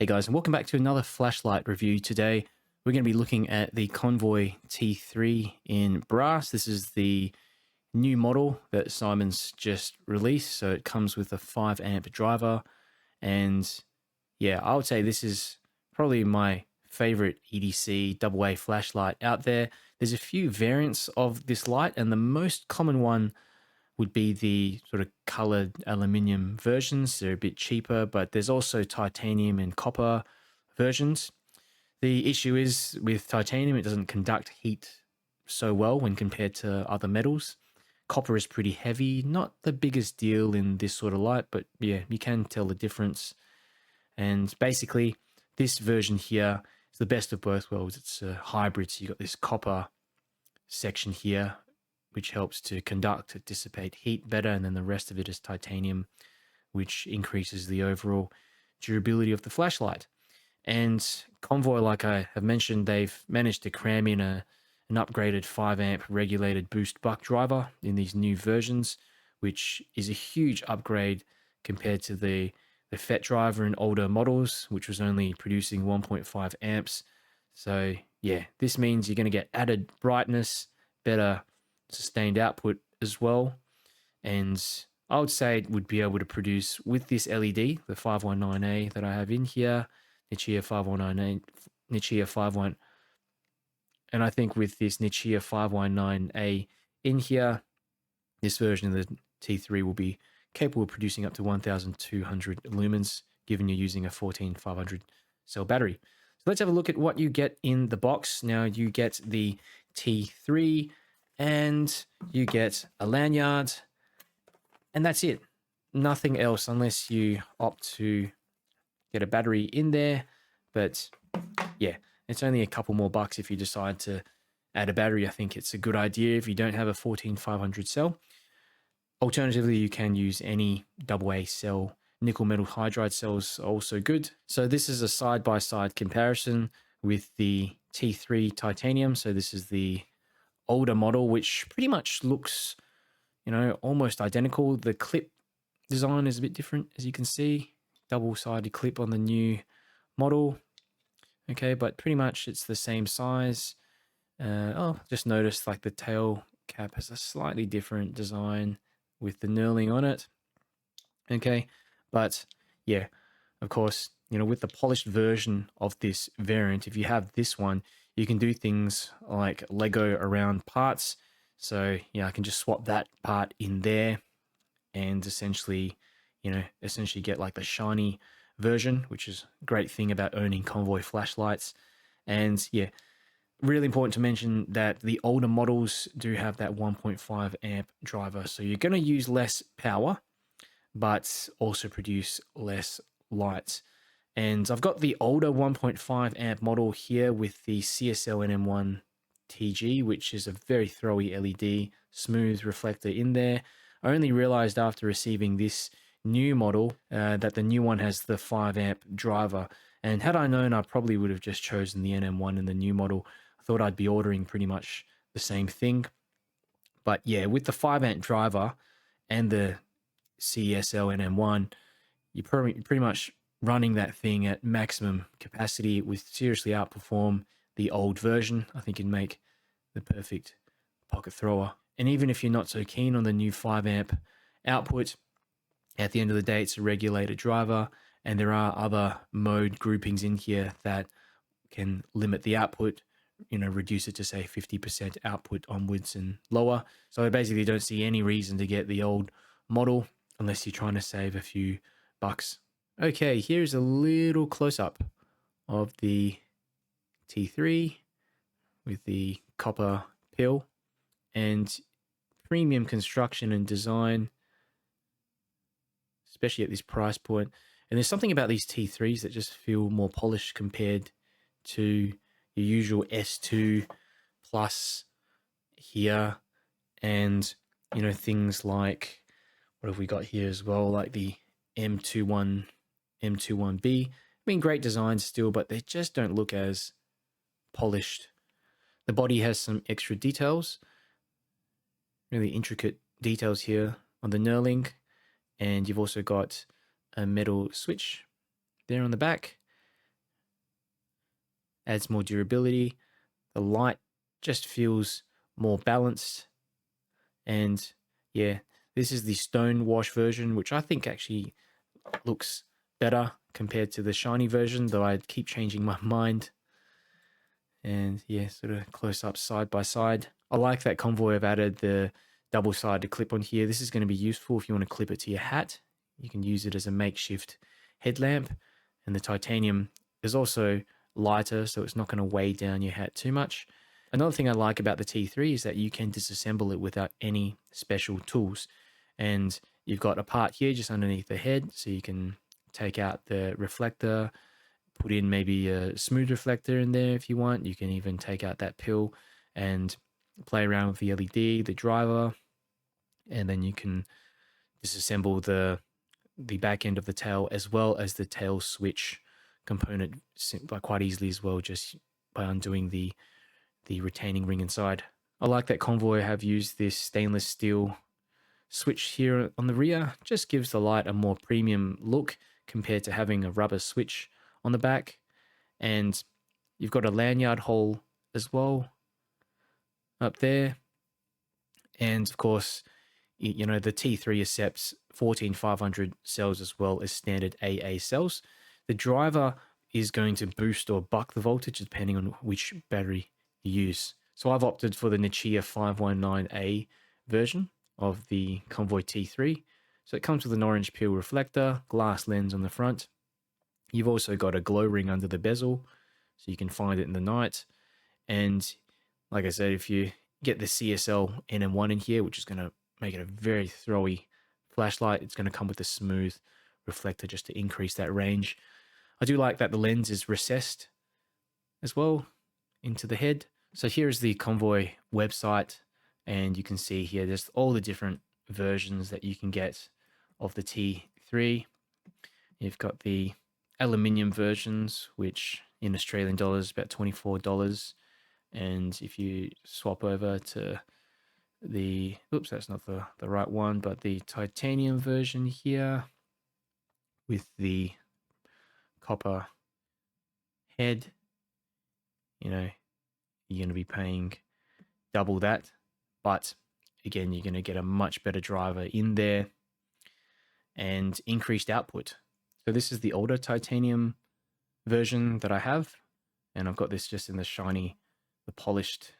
Hey guys, and welcome back to another flashlight review. Today we're going to be looking at the Convoy T3 in brass. This is the new model that Simon's just released. So it comes with a 5 amp driver, and yeah, I would say this is probably my favorite EDC AA flashlight out there. There's a few variants of this light, and the most common one would be the sort of colored aluminium versions. They're a bit cheaper, but there's also titanium and copper versions. The issue is with titanium, it doesn't conduct heat so well when compared to other metals. Copper is pretty heavy, not the biggest deal in this sort of light, but yeah, you can tell the difference. And basically, this version here is the best of both worlds. It's a hybrid, so you've got this copper section here, which helps to conduct, dissipate heat better, and then the rest of it is titanium, which increases the overall durability of the flashlight. And Convoy, like I have mentioned, they've managed to cram in an upgraded 5 amp regulated boost buck driver in these new versions, which is a huge upgrade compared to the FET driver in older models, which was only producing 1.5 amps. So yeah, this means you're going to get added brightness, better sustained output as well, and I would say it would be able to produce with this LED, the 519A that I have in here, Nichia 519A, Nichia 51, and I think with this Nichia 519A in here, this version of the T3 will be capable of producing up to 1,200 lumens, given you're using a 14500 cell battery. So let's have a look at what you get in the box. Now you get the T3, and you get a lanyard, and that's it. Nothing else unless you opt to get a battery in there. But yeah, it's only a couple more bucks if you decide to add a battery. I think it's a good idea if you don't have a 14500 cell. Alternatively, you can use any AA cell. Nickel metal hydride cells are also good. So this is a side-by-side comparison with the T3 Titanium. So this is the older model, which pretty much looks, almost identical. The clip design is a bit different, as you can see. Double-sided clip on the new model. Okay, but pretty much it's the same size. Just noticed like the tail cap has a slightly different design with the knurling on it. Okay, but yeah, of course, with the polished version of this variant, if you have this one, you can do things like Lego around parts. So yeah, I can just swap that part in there and essentially get like the shiny version, which is a great thing about owning Convoy flashlights. And yeah, really important to mention that the older models do have that 1.5 amp driver. So you're going to use less power, but also produce less light. And I've got the older 1.5 amp model here with the CSL NM1 TG, which is a very throwy LED, smooth reflector in there. I only realized after receiving this new model that the new one has the 5 amp driver. And had I known, I probably would have just chosen the NM1 in the new model. I thought I'd be ordering pretty much the same thing. But yeah, with the 5 amp driver and the CSL NM1, you're pretty much running that thing at maximum capacity. It would seriously outperform the old version. I think it'd make the perfect pocket thrower. And even if you're not so keen on the new 5 amp output, at the end of the day, it's a regulated driver, and there are other mode groupings in here that can limit the output, reduce it to say 50% output onwards and lower. So I basically don't see any reason to get the old model unless you're trying to save a few bucks. Okay, here's a little close-up of the T3 with the copper pill and premium construction and design, especially at this price point. And there's something about these T3s that just feel more polished compared to your usual S2 Plus here. And, things like, what have we got here as well? Like the M21B. I mean, great designs still, but they just don't look as polished. The body has some extra details, really intricate details here on the knurling, and you've also got a metal switch there on the back. adds more durability. The light just feels more balanced. And yeah, this is the stone wash version, which I think actually looks better compared to the shiny version, though I keep changing my mind. And yeah, sort of close up side by side. I like that Convoy have added the double-sided clip on here. This is going to be useful if you want to clip it to your hat. You can use it as a makeshift headlamp. And the titanium is also lighter, so it's not going to weigh down your hat too much. Another thing I like about the T3 is that you can disassemble it without any special tools. And you've got a part here just underneath the head, so you can take out the reflector, put in maybe a smooth reflector in there if you want. You can even take out that pill and play around with the LED, the driver, and then you can disassemble the back end of the tail as well as the tail switch component quite easily as well, just by undoing the retaining ring inside. I like that Convoy have used this stainless steel switch here on the rear. Just gives the light a more premium look compared to having a rubber switch on the back. And you've got a lanyard hole as well up there. And of course, you know, the T3 accepts 14500 cells as well as standard AA cells. The driver is going to boost or buck the voltage depending on which battery you use. So I've opted for the Nichia 519A version of the Convoy T3. So it comes with an orange peel reflector, glass lens on the front. You've also got a glow ring under the bezel, so you can find it in the night. And like I said, if you get the CSL NM1 in here, which is going to make it a very throwy flashlight, it's going to come with a smooth reflector just to increase that range. I do like that the lens is recessed as well into the head. So here's the Convoy website, and you can see here there's all the different versions that you can get of the T3. You've got the aluminium versions, which in Australian dollars is about $24. And if you swap over to the, oops, that's not the right one, but the titanium version here with the copper head, you know, you're going to be paying double that. But again, you're going to get a much better driver in there and increased output. So this is the older titanium version that I have, and I've got this just in the shiny, the polished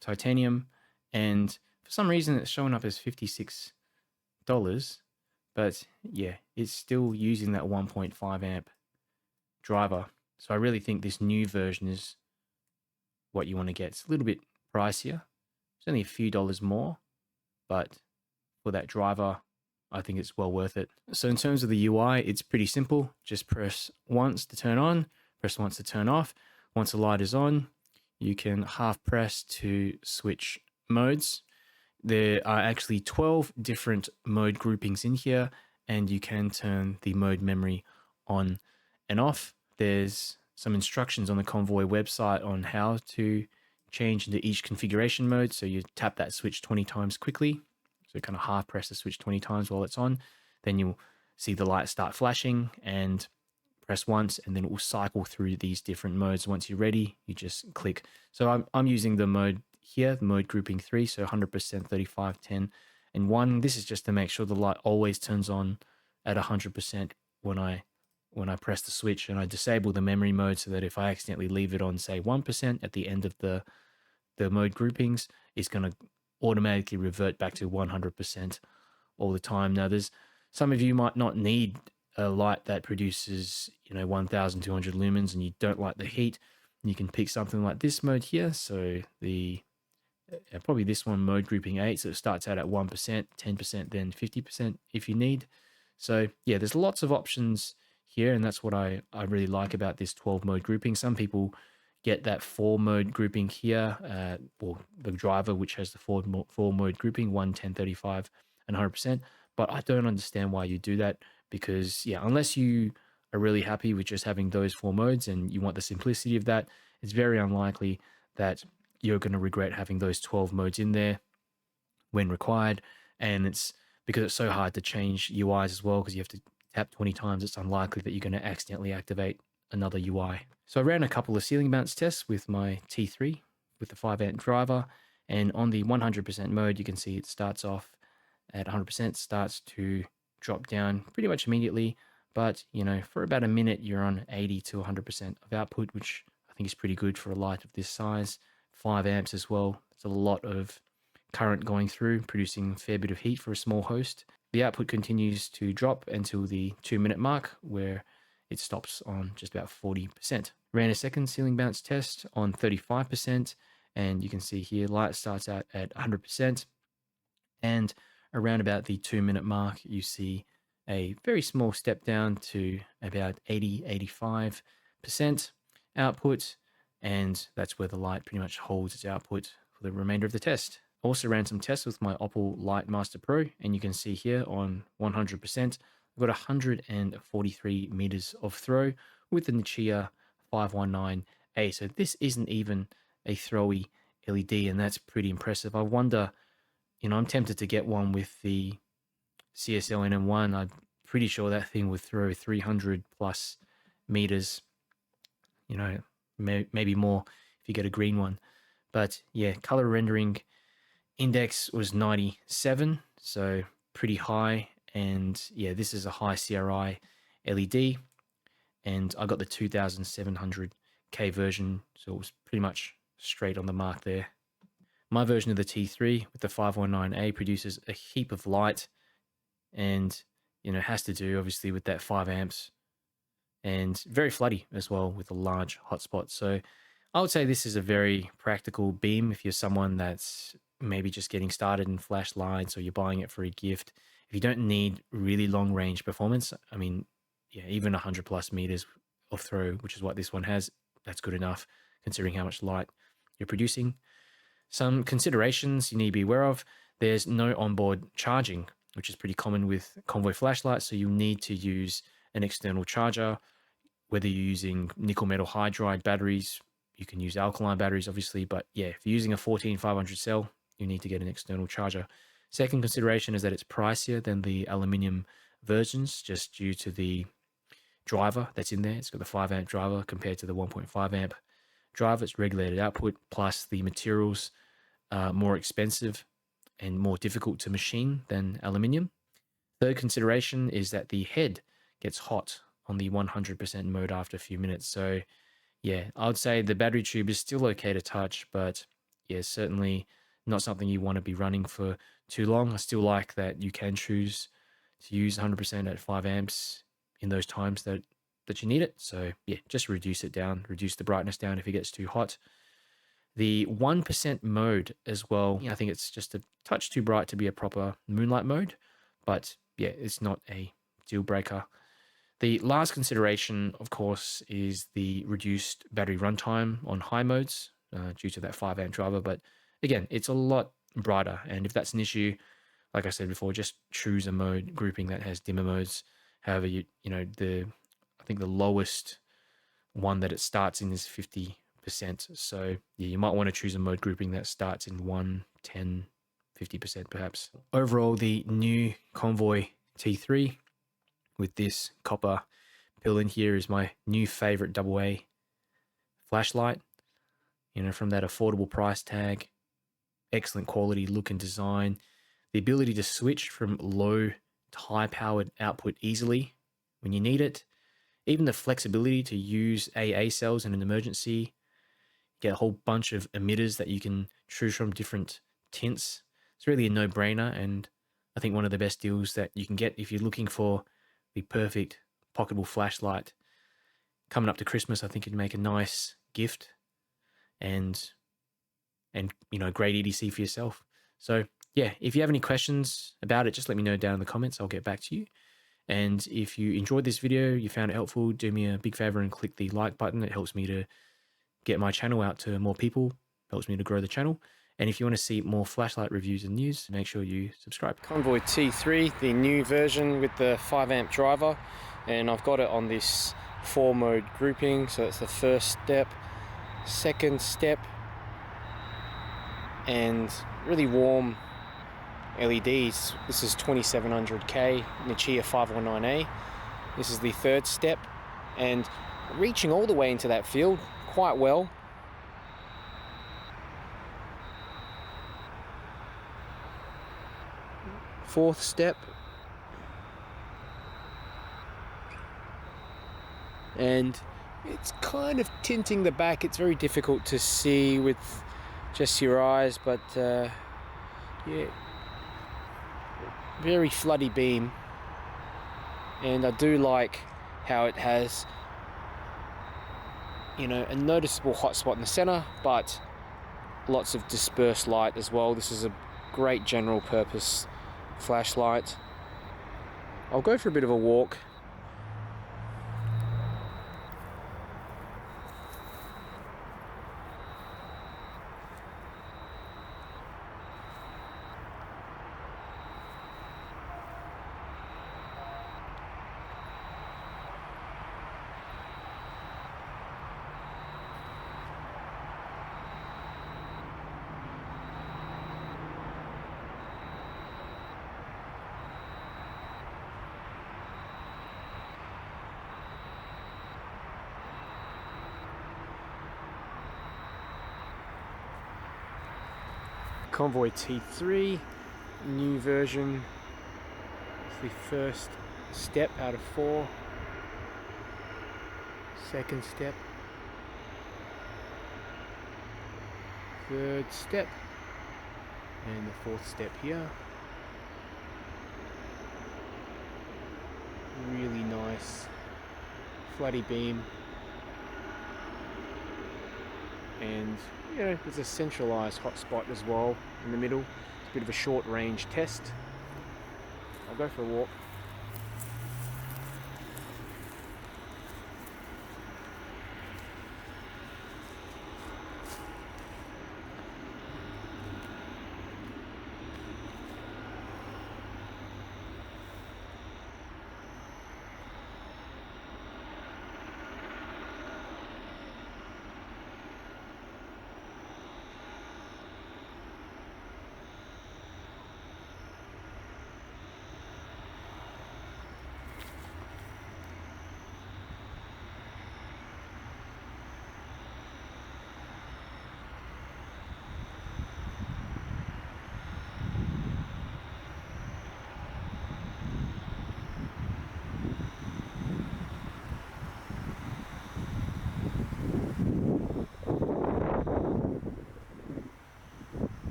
titanium, and for some reason it's showing up as $56, but yeah, it's still using that 1.5 amp driver. So I really think this new version is what you want to get. It's a little bit pricier. It's only a few dollars more, but for that driver, I think it's well worth it. So in terms of the UI, it's pretty simple. Just press once to turn on, press once to turn off. Once the light is on, you can half press to switch modes. There are actually 12 different mode groupings in here, and you can turn the mode memory on and off. There's some instructions on the Convoy website on how to change into each configuration mode. So you tap that switch 20 times quickly. So kind of half press the switch 20 times while it's on. Then you'll see the light start flashing, and press once, and then it will cycle through these different modes. Once you're ready, you just click. So I'm using the mode here, the mode grouping 3, so 100%, 35, 10, and 1. This is just to make sure the light always turns on at 100% when I press the switch, and I disable the memory mode so that if I accidentally leave it on, say 1% at the end of the mode groupings, it's going to automatically revert back to 100% all the time. Now, there's some of you might not need a light that produces, 1,200 lumens, and you don't like the heat. You can pick something like this mode here. So the probably this one, mode grouping 8. So it starts out at 1%, 10%, then 50% if you need. So yeah, there's lots of options here, and that's what I really like about this 12 mode grouping. Some people get that 4 mode grouping here, or the driver, which has the 4 mode grouping, 1, 10, 35, and 100%. But I don't understand why you do that, because yeah, unless you are really happy with just having those 4 modes and you want the simplicity of that, it's very unlikely that you're going to regret having those 12 modes in there when required. And it's because it's so hard to change UIs as well, because you have to tap 20 times, it's unlikely that you're going to accidentally activate another UI. So I ran a couple of ceiling bounce tests with my T3 with the 5 amp driver, and on the 100% mode, you can see it starts off at 100%, starts to drop down pretty much immediately. But, you know, for about a minute, you're on 80 to 100% of output, which I think is pretty good for a light of this size. 5 amps as well. It's a lot of current going through, producing a fair bit of heat for a small host. The output continues to drop until the 2-minute mark, where it stops on just about 40%. Ran a second ceiling bounce test on 35%, and you can see here light starts out at 100%, and around about the 2-minute mark, you see a very small step down to about 80-85% output, and that's where the light pretty much holds its output for the remainder of the test. Also ran some tests with my Opal Light Master Pro, and you can see here on 100%, I've got 143 meters of throw with the Nichia 519A. So this isn't even a throwy LED, and that's pretty impressive. I wonder, you know, I'm tempted to get one with the CSL NM1. I'm pretty sure that thing would throw 300 plus meters, you know, maybe more if you get a green one. But yeah, color rendering index was 97, so pretty high. And yeah, this is a high CRI LED, and I got the 2700K version, so it was pretty much straight on the mark there. My version of the T3 with the 519A produces a heap of light, and you know, has to do obviously with that 5 amps, and very floody as well with a large hotspot. So I would say this is a very practical beam if you're someone that's maybe just getting started in flashlights, or you're buying it for a gift. If you don't need really long range performance, I mean, yeah, even 100 plus meters of throw, which is what this one has, that's good enough considering how much light you're producing. Some considerations you need to be aware of: there's no onboard charging, which is pretty common with Convoy flashlights, so you need to use an external charger, whether you're using nickel metal hydride batteries. You can use alkaline batteries, obviously, but yeah, if you're using a 14500 cell, you need to get an external charger. Second consideration is that it's pricier than the aluminium versions, just due to the driver that's in there. It's got the 5 amp driver compared to the 1.5 amp driver. It's regulated output, plus the materials are more expensive and more difficult to machine than aluminium. Third consideration is that the head gets hot on the 100% mode after a few minutes. So yeah, I would say the battery tube is still okay to touch, but yeah, certainly not something you want to be running for too long. I still like that you can choose to use 100% at 5 amps in those times that you need it. So yeah, just reduce it down, reduce the brightness down if it gets too hot. The 1% mode as well, I think it's just a touch too bright to be a proper moonlight mode, but yeah, it's not a deal breaker. The last consideration, of course, is the reduced battery runtime on high modes due to that 5 amp driver. But again, it's a lot brighter, and if that's an issue, like I said before, just choose a mode grouping that has dimmer modes. However, I think the lowest one that it starts in is 50%. So yeah, you might want to choose a mode grouping that starts in 1, 10, 50% perhaps. Overall, the new Convoy T3 with this copper pill in here is my new favorite AA flashlight. You know, from that affordable price tag, excellent quality, look and design, the ability to switch from low to high powered output easily when you need it, even the flexibility to use AA cells in an emergency, get a whole bunch of emitters that you can choose from, different tints. It's really a no-brainer, and I think one of the best deals that you can get if you're looking for the perfect pocketable flashlight. Coming up to Christmas, I think it'd make a nice gift, and you know, great EDC for yourself. So yeah, if you have any questions about it, just let me know down in the comments. I'll get back to you. And if you enjoyed this video, you found it helpful, do me a big favor and click the like button. It helps me to get my channel out to more people, helps me to grow the channel. And if you want to see more flashlight reviews and news, make sure you subscribe. Convoy T3, the new version with the 5 amp driver, and I've got it on this 4 mode grouping. So that's the first step, second step, and really warm LEDs. This is 2700K Nichia 519A. This is the third step, and reaching all the way into that field quite well. Fourth step. And it's kind of tinting the back. It's very difficult to see with just your eyes, but yeah, very floody beam. And I do like how it has, you know, a noticeable hot spot in the center, but lots of dispersed light as well. This is a great general purpose flashlight. I'll go for a bit of a walk. Convoy T3, new version. It's the first step out of 4. Second step. Third step. And the fourth step here. Really nice floody beam. And you know, there's a centralized hotspot as well in the middle. It's a bit of a short range test. I'll go for a walk.